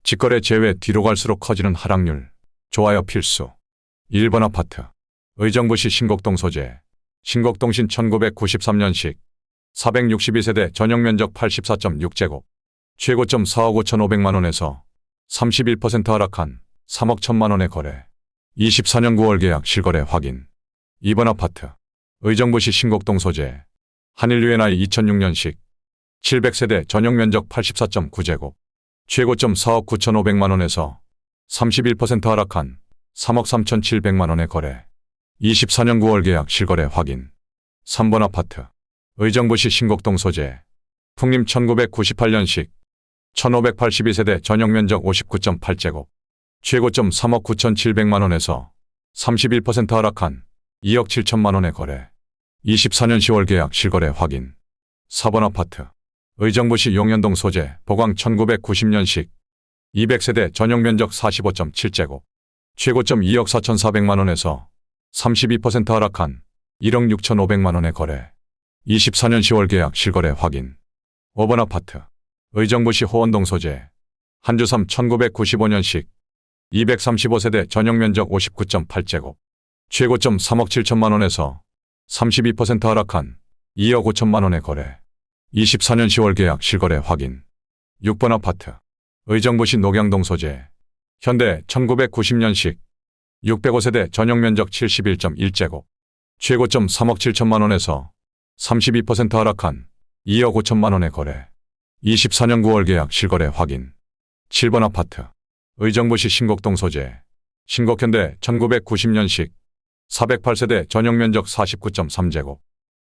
직거래 제외 뒤로 갈수록 커지는 하락률. 좋아요 필수. 1번 아파트. 의정부시 신곡동 소재. 신곡동신 1993년식. 462세대 전용면적 84.6제곱. 최고점 4억 5,500만원에서 31% 하락한 3억 1,000만원에 거래. 24년 9월 계약 실거래 확인. 2번 아파트. 의정부시 신곡동 소재. 한일유엔I 2006년식. 700세대 전용면적 84.9제곱. 최고점 4억 9,500만원에서 31% 하락한 3억 3,700만원에 거래. 24년 9월 계약 실거래 확인. 3번 아파트. 의정부시 신곡동 소재. 풍림 1998년식. 1582세대 전용면적 59.8제곱. 최고점 3억 9,700만원에서 31% 하락한 2억 7천만원에 거래. 24년 10월 계약 실거래 확인. 4번 아파트. 의정부시 용현동 소재. 보광 1990년식. 200세대 전용면적 45.7제곱. 최고점 2억 4,400만원에서 32% 하락한 1억 6,500만원에 거래. 24년 10월 계약 실거래 확인. 5번 아파트. 의정부시 호원동 소재. 한주삼 1995년식. 235세대 전용면적 59.8제곱. 최고점 3억 7천만원에서 32% 하락한 2억 5천만원에 거래. 24년 10월 계약 실거래 확인. 6번 아파트. 의정부시 녹양동 소재. 현대 1990년식. 605세대 전용면적 71.1제곱. 최고점 3억 7천만원에서 32% 하락한 2억 5천만원에 거래. 24년 9월 계약 실거래 확인. 7번 아파트. 의정부시 신곡동 소재. 신곡현대 1990년식. 408세대 전용면적 49.3제곱.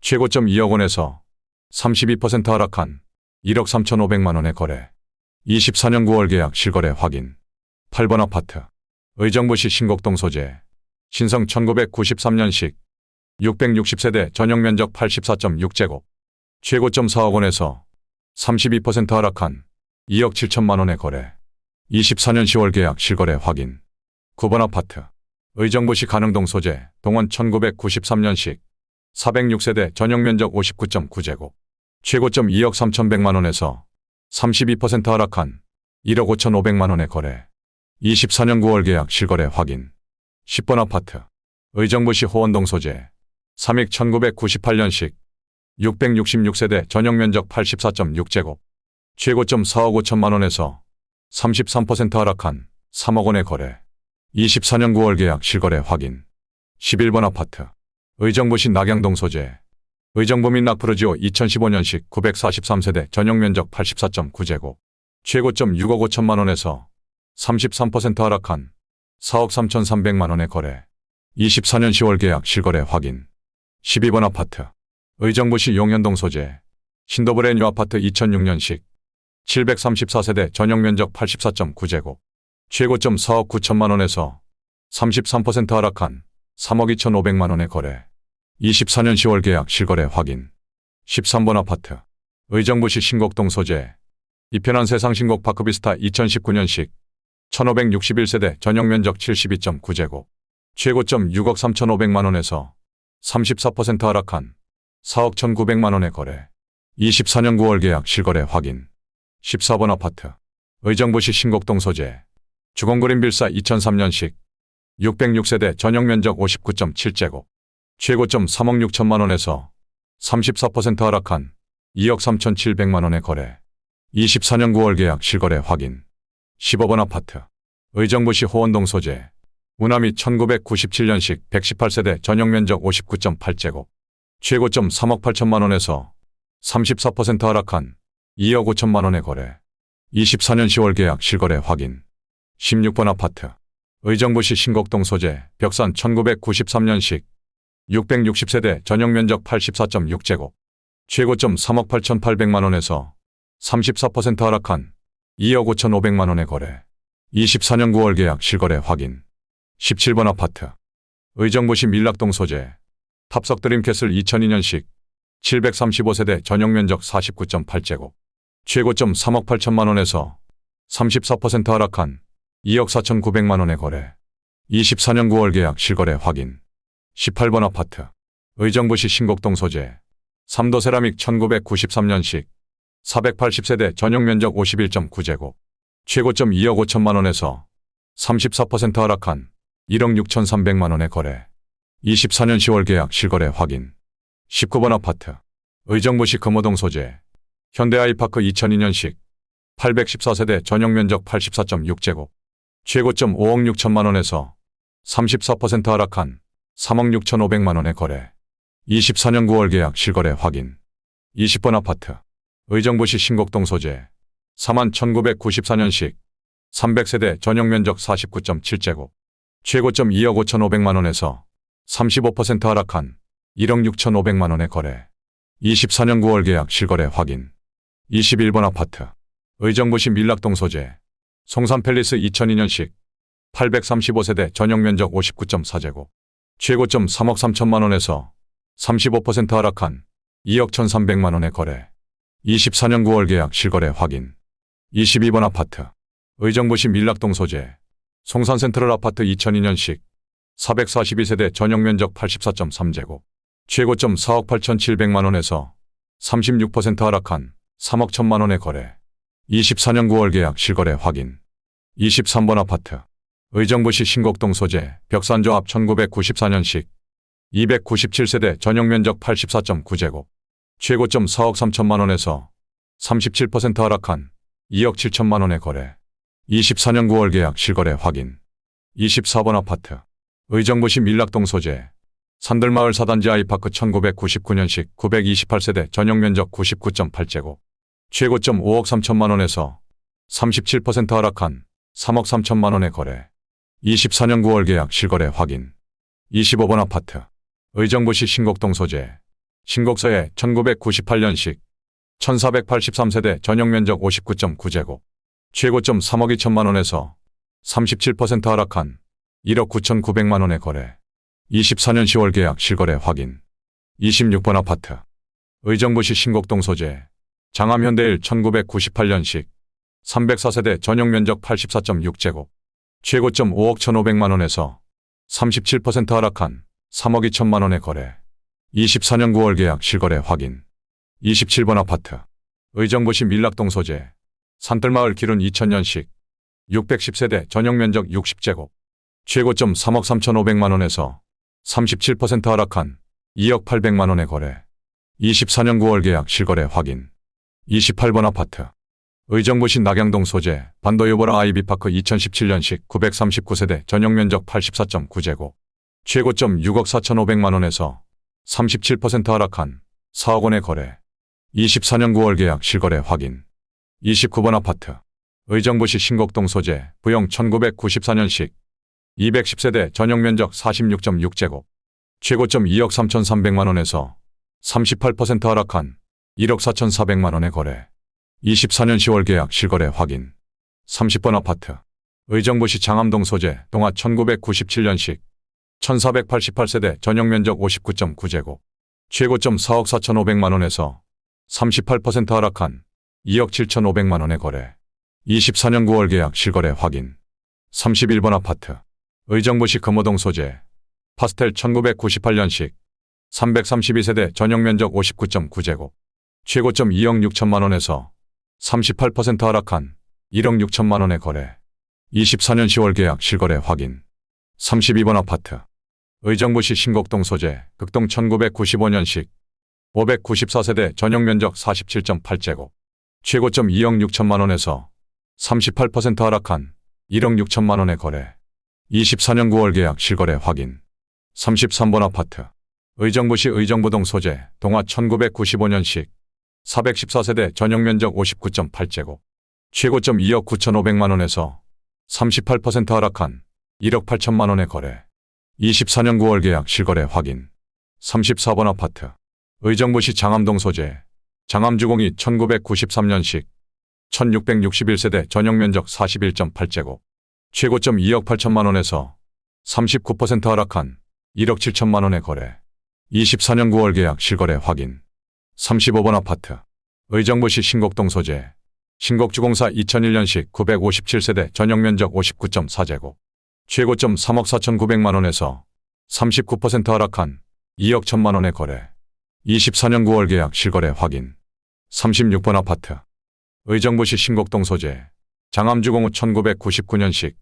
최고점 2억 원에서 32% 하락한 1억 3,500만원에 거래. 24년 9월 계약 실거래 확인. 8번 아파트. 의정부시 신곡동 소재. 신성 1993년식. 660세대 전용면적 84.6제곱. 최고점 4억 원에서 32% 하락한 2억 7천만원에 거래. 24년 10월 계약 실거래 확인. 9번 아파트. 의정부시 가능동 소재. 동원 1993년식. 406세대 전용면적 59.9제곱. 최고점 2억 3,100만원에서 32% 하락한 1억 5,500만원에 거래. 24년 9월 계약 실거래 확인. 10번 아파트. 의정부시 호원동 소재. 삼익 1998년식. 666세대 전용면적 84.6제곱. 최고점 4억 5천만원에서 33% 하락한 3억 원에 거래. 24년 9월 계약 실거래 확인. 11번 아파트. 의정부시 낙양동 소재. 의정부 및 낙프르지오 2015년식 943세대 전용면적 84.9제곱. 최고점 6억 5천만원에서 33% 하락한 4억 3,300만원에 거래. 24년 10월 계약 실거래 확인. 12번 아파트. 의정부시 용현동 소재. 신도브레뉴 아파트 2006년식. 734세대 전용면적 84.9제곱. 최고점 4억 9천만원에서 33% 하락한 3억 2,500만원에 거래. 24년 10월 계약 실거래 확인. 13번 아파트. 의정부시 신곡동 소재. 이편한 세상 신곡 파크비스타 2019년식. 1561세대 전용면적 72.9제곱. 최고점 6억 3,500만원에서 34% 하락한 4억 1,900만원에 거래. 24년 9월 계약 실거래 확인. 14번 아파트. 의정부시 신곡동 소재. 주공그린빌사 2003년식. 606세대 전용면적 59.7제곱. 최고점 3억 6천만원에서 34% 하락한 2억 3,700만원에 거래. 24년 9월 계약 실거래 확인. 15번 아파트. 의정부시 호원동 소재. 우남이 1997년식 118세대 전용면적 59.8제곱. 최고점 3억 8천만원에서 34% 하락한 2억 5천만원에 거래. 24년 10월 계약 실거래 확인. 16번 아파트. 의정부시 신곡동 소재. 벽산 1993년식. 660세대 전용면적 84.6제곱. 최고점 3억 8,800만원에서 34% 하락한 2억 5,500만원에 거래. 24년 9월 계약 실거래 확인. 17번 아파트. 의정부시 밀락동 소재. 탑석드림캐슬 2002년식. 735세대 전용면적 49.8제곱. 최고점 3억 8천만원에서 34% 하락한 2억 4,900만원에 거래. 24년 9월 계약 실거래 확인. 18번 아파트. 의정부시 신곡동 소재. 삼도세라믹 1993년식. 480세대 전용면적 51.9제곱. 최고점 2억 5천만 원에서 34% 하락한 1억 6천3백만 원의 거래. 24년 10월 계약 실거래 확인. 19번 아파트. 의정부시 금호동 소재. 현대아이파크 2002년식 814세대 전용 면적 84.6제곱. 최고점 5억 6천만 원에서 34% 하락한 3억 6천5백만 원의 거래. 24년 9월 계약 실거래 확인. 20번 아파트. 의정부시 신곡동 소재. 41,994년식 300세대 전용 면적 49.7제곱. 최고점 2억 5천5백만 원에서 35% 하락한 1억 6천5백만 원의 거래. 24년 9월 계약 실거래 확인. 21번 아파트. 의정부시 밀락동 소재. 송산팰리스 2002년식 835세대 전용 면적 59.4제곱. 최고점 3억 3천만 원에서 35% 하락한 2억 1,300만 원의 거래. 24년 9월 계약 실거래 확인. 22번 아파트. 의정부시 밀락동 소재. 송산센트럴 아파트 2002년식 442세대 전용 면적 84.3제곱. 최고점 4억 8,700만 원에서 36% 하락한 3억 1천만 원의 거래. 24년 9월 계약 실거래 확인. 23번 아파트. 의정부시 신곡동 소재. 벽산조 앞 1994년식 297세대 전용 면적 84.9제곱. 최고점 4억 3천만 원에서 37% 하락한 2억 7천만 원의 거래. 24년 9월 계약 실거래 확인. 24번 아파트. 의정부시 밀락동 소재. 산들마을 4단지 아이파크 1999년식 928세대 전용 면적 99.8제곱. 최고점 5억 3천만 원에서 37% 하락한 3억 3천만 원의 거래. 24년 9월 계약 실거래 확인. 25번 아파트. 의정부시 신곡동 소재. 신곡서에 1998년식 1483세대 전용 면적 59.9제곱. 최고점 3억 2천만 원에서 37% 하락한 1억 9천9백만 원의 거래. 24년 10월 계약 실거래 확인. 26번 아파트. 의정부시 신곡동 소재. 장암현대일 1998년식 304세대 전용 면적 84.6제곱. 최고점 5억 1,500만 원에서 37% 하락한 3억 2천만 원의 거래. 24년 9월 계약 실거래 확인. 27번 아파트. 의정부시 밀락동 소재. 산뜰마을 기룬 2000년식 610세대 전용 면적 60제곱. 최고점 3억 3,500만 원에서 37% 하락한 2억 800만 원의 거래. 24년 9월 계약 실거래 확인. 28번 아파트. 의정부시 낙양동 소재. 반도유보라 아이비파크 2017년식 939세대 전용 면적 84.9제곱. 최고점 6억 4,500만 원에서 37% 하락한 4억 원의 거래. 24년 9월 계약 실거래 확인. 29번 아파트. 의정부시 신곡동 소재. 부영 1994년식 210세대 전용 면적 46.6제곱. 최고점 2억 3,300만 원에서 38% 하락한 1억 4,400만 원의 거래. 24년 10월 계약 실거래 확인. 30번 아파트. 의정부시 장암동 소재. 동아 1997년식 1488세대 전용 면적 59.9제곱. 최고점 4억 4,500만 원에서 38% 하락한 2억 7,500만 원의 거래. 24년 9월 계약 실거래 확인. 31번 아파트. 의정부시 금호동 소재. 파스텔 1998년식 332세대 전용 면적 59.9제곱. 최고점 2억 6천만 원에서 38% 하락한 1억 6천만 원의 거래. 24년 10월 계약 실거래 확인. 32번 아파트. 의정부시 신곡동 소재. 극동 1995년식 594세대 전용 면적 47.8제곱. 최고점 2억 6천만 원에서 38% 하락한 1억 6천만 원의 거래. 24년 9월 계약 실거래 확인. 33번 아파트. 의정부시 의정부동 소재. 동아 1995년식 414세대 전용 면적 59.8제곱. 최고점 2억 9,500만 원에서 38% 하락한 1억 8천만 원의 거래. 24년 9월 계약 실거래 확인. 34번 아파트. 의정부시 장암동 소재. 장암주공이 1993년식 1661세대 전용 면적 41.8제곱. 최고점 2억 8천만 원에서 39% 하락한 1억 7천만 원의 거래. 24년 9월 계약 실거래 확인. 35번 아파트. 의정부시 신곡동 소재. 신곡주공사 2001년식 957세대 전용 면적 59.4제곱. 최고점 3억 4,900만 원에서 39% 하락한 2억 1천만 원의 거래. 24년 9월 계약 실거래 확인. 36번 아파트. 의정부시 신곡동 소재. 장암주공후 1999년식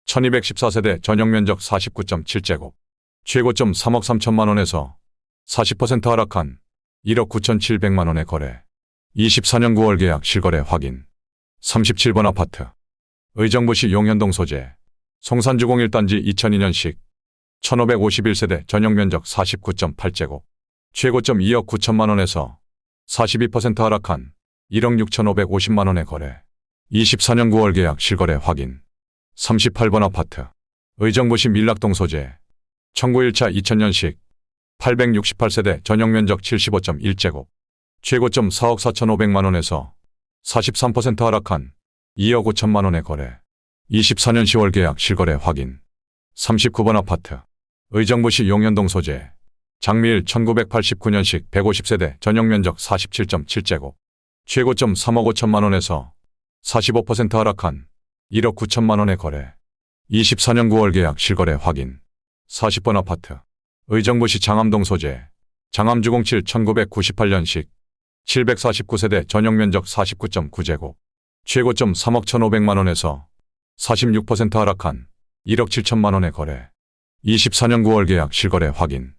1214세대 전용면적 49.7제곱 최고점 3억 3천만 원에서 40% 하락한 1억 9,700만 원에 거래. 24년 9월 계약 실거래 확인. 37번 아파트. 의정부시 용현동 소재. 송산주공 1단지 2002년식 1551세대 전용면적 49.8제곱 최고점 2억 9천만 원에서 42% 하락한 1억 6,550만 원에 거래. 24년 9월 계약 실거래 확인. 38번 아파트. 의정부시 밀락동 소재. 청구 1차 2000년식 868세대 전용면적 75.1제곱 최고점 4억 4,500만 원에서 43% 하락한 2억 5천만 원에 거래. 24년 10월 계약 실거래 확인. 39번 아파트. 의정부시 용현동 소재. 장미일 1989년식 150세대 전용면적 47.7제곱 최고점 3억 5천만 원에서 45% 하락한 1억 9천만 원에 거래. 24년 9월 계약 실거래 확인. 40번 아파트. 의정부시 장암동 소재. 장암주공 7 1998년식 749세대 전용면적 49.9제곱 최고점 3억 1,500만 원에서 46% 하락한 1억 7천만 원에 거래. 24년 9월 계약 실거래 확인.